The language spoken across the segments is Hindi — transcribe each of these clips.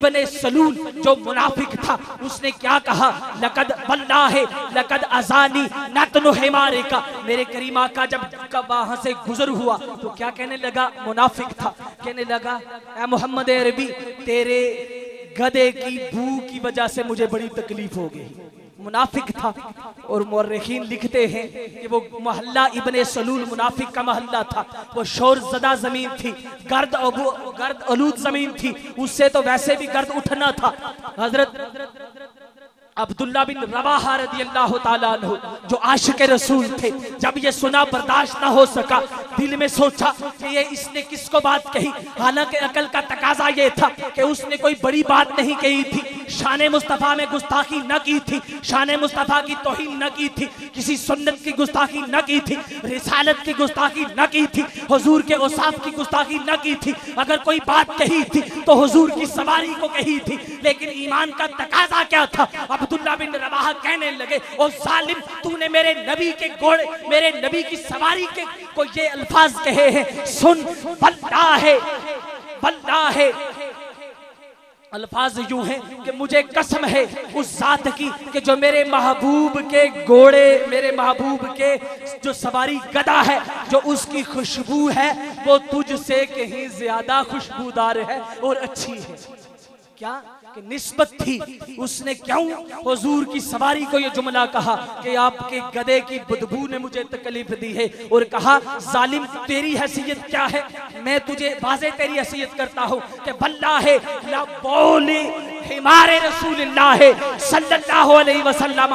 इब्ने सलूल जो मुनाफिक था, उसने क्या कहा, लकद वल्लाहि लकद अजानी नतनु हिमारे का। मेरे करीम आका जब वहां से गुजर हुआ तो क्या कहने लगा, मुनाफिक था, कहने लगा ए मोहम्मद अरबी, तेरे गधे की बू की वजह से मुझे बड़ी तकलीफ हो गई। मुनाफिक था। और मुर्रिखीन लिखते हैं कि वो मोहल्ला इब्ने सलूल मुनाफिक का मोहल्ला था। वो शोर ज़दा जमीन थी, गर्द आलूद जमीन थी, उससे तो वैसे भी गर्द उठना था। हजरत अब्दुल्ला बिन रवाहा रदियल्लाहु ताला अन्हु जो आशिक रसूल थे, जब ये सुना बर्दाश्त ना हो सका, दिल में सोचा कि ये इसने किसको बात कही। हालांकि अकल का तकाजा ये था कि उसने कोई बड़ी बात नहीं कही थी, शान मुस्तफ़ा में गुस्ताखी न की थी, शान मुस्तफ़ा की तौहीन न की थी, किसी सुन्नत की गुस्ताखी न की थी, रिसालत की गुस्ताखी न की थी, हुजूर के औसाफ की गुस्ताखी न की थी। अगर कोई बात कही थी तो हुजूर की सवारी को कही थी। लेकिन ईमान का तकाजा क्या था, अब्दुल्ला बिन रवाहा कहने लगे, ओ जालिम, तूने मेरे नबी के घोड़े, मेरे नबी की सवारी के को ये अल्फाज कहे हैं, सुन वल्लाहि वल्लाहि। अल्फाज यूं हैं कि मुझे कसम है उस जात की कि जो मेरे महबूब के घोड़े, मेरे महबूब के जो सवारी गदा है, जो उसकी खुशबू है वो तुझसे कहीं ज्यादा खुशबूदार है और अच्छी है। क्या कि निस्बत थी। उसने क्यों हुजूर की सवारी को ये जुमला कहा कि आपके गधे की बदबू ने मुझे तकलीफ दी है, और कहा जालिम तेरी हैसियत क्या है, मैं तुझे वाज़े तेरी हैसियत करता हूँ कि वल्लाहि ला बोली हिमारे रसूलिल्लाह सल्लल्लाहु अलैहि वसल्लम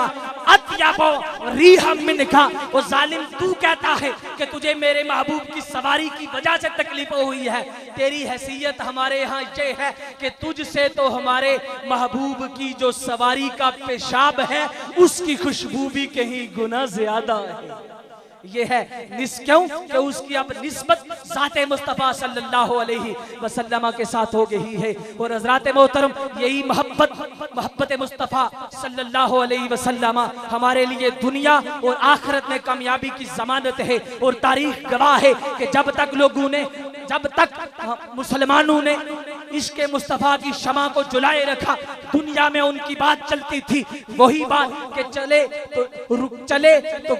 अत्यबो रीहा मिनका। वो जालिम तू कहता है कि तुझे मेरे महबूब की सवारी की वजह से तकलीफ हुई है, तेरी हैसियत हमारे यहाँ ये है कि तुझसे तो हमारे महबूब की जो सवारी का पेशाब है उसकी खुशबू भी कहीं गुना ज्यादा है। ये है क्यों कि उसकी अब निस्बत ज़ाते मुस्तफ़ा सल्लल्लाहु अलैहि वसल्लम के साथ हो गई है। और हज़रात मोहतरम, यही मोहब्बत मुस्तफ़ा सल्लल्लाहु अलैहि वसल्लम हमारे लिए दुनिया और आखिरत में कामयाबी की ज़मानत है। और तारीख गवाह है कि जब तक मुसलमानों ने इश्क़ मुस्तफ़ा की शमा को जुलाए रखा, दुनिया में उनकी बात चलती थी, वही बात कि चले तो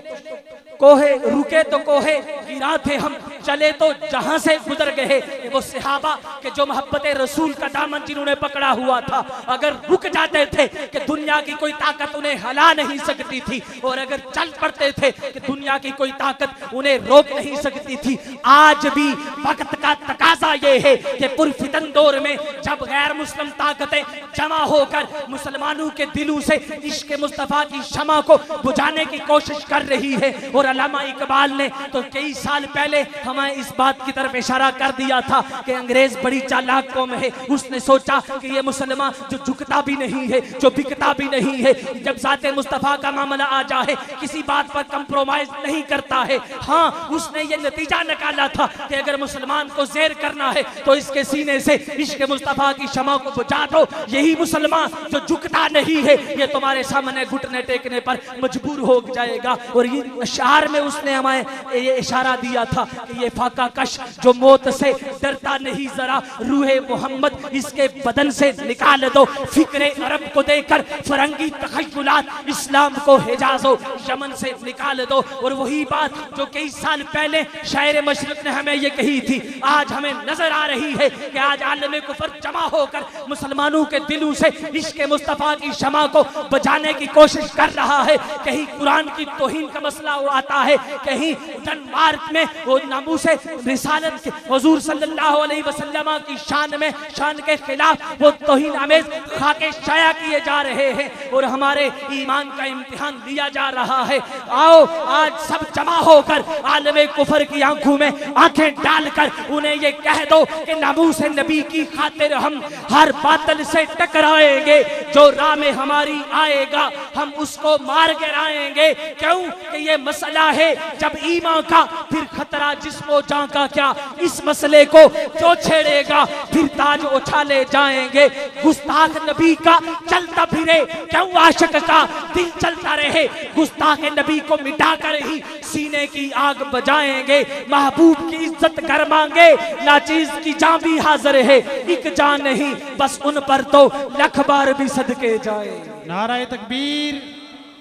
कोहे, रुके तो कोहे गिरा थे हम, चले तो जहां से गुजर गए। वो सहाबा के जो मोहब्बत रसूल का दामन जिन्होंने पकड़ा हुआ था, अगर रुक जाते थे कि दुनिया की कोई ताकत उन्हें हिला नहीं सकती थी, और अगर चल पड़ते थे कि दुनिया की कोई ताकत उन्हें रोक नहीं सकती थी। आज भी वक्त का तकाजा ये है कि पुरफितन दौर में जब गैर मुस्लिम ताकतें जमा होकर मुसलमानों के दिलों से इश्क़ मुस्तफ़ा की शमा को बुझाने की कोशिश कर रही है। और अल्लामा इकबाल ने तो कई साल पहले हमें इस बात की तरफ इशारा कर दिया था कि अंग्रेज बड़ी चालाक कौम है। उसने सोचा कि ये मुसलमान जो झुकता भी नहीं है, जो बिकता भी नहीं है, जब ज़ाते मुस्तफ़ा का मामला आ जाए किसी बात पर कंप्रोमाइज नहीं करता है। हाँ, उसने ये नतीजा निकाला था कि अगर मुसलमान को ज़ेर करना है तो इसके सीने से इश्क़ मुस्तफ़ा की शमा को बुझा दो। यही मुसलमान जो झुकता नहीं है ये तुम्हारे सामने घुटने टेकने पर मजबूर हो जाएगा। और ये अशार में उसने हमें ये इशारा दिया था कि ये फाका कश जो मौत से डरता नहीं, जरा रूहे मोहम्मद इसके बदन से निकाल दो। फिक्रे अरब को देकर फरंगी तखय्युलात इस्लाम को हिजाज़ो यमन से निकाल दो। और वही बात जो कई साल पहले शायर मशरिक़ ने हमें ये कही थी, आज हमें नजर आ रही है कि आज आलम कुफर जमा होकर मुसलमानों के दिलों से इश्क़ मुस्तफ़ा की शमा को बचाने की कोशिश कर रहा है। कहीं कुरान की तौहीन का मसला आता है, कहीं डेनमार्क में वो नामूसे रिसालत के हुजूर सल्लल्लाहु अलैहि वसल्लम की शान के खिलाफ वो तौहीन आमेज खाके शाया किए जा रहे हैं और हमारे ईमान का इम्तिहान लिया जा रहा है। आओ आज सब जमा होकर आलम कुफर की आंखों में आंखें डालकर उन्हें ये कह दो कि नामूसे नबी की खातिर हम हर बातिल से टकराएंगे, जो राह में हमारी आएगा हम उसको मार गिराएंगे। क्यों कि ये मसला है जब ईमान का, फिर खतरा जिस्मो जान का क्या, इस मसले को जो छेड़ेगा फिर ताज उछाले जाएंगे। गुस्ताख नबी का चलता फिरे क्यों आशिक का दिल चलता रहे, गुस्ताख नबी को मिटा कर ही सीने की आग बजाएंगे, महबूब की इज्जत गरमाएंगे, नाचीज की जान भी हाजिर है, एक जान नहीं बस उन पर तो लख बार भी सदके जाए। नाराए तकबीर,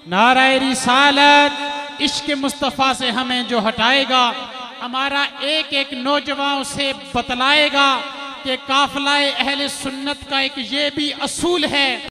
नाराए रिसालत। इश्क मुस्तफ़ा से हमें जो हटाएगा, हमारा एक एक नौजवान उसे बतलाएगा कि काफिला अहले सुन्नत का एक ये भी असूल है।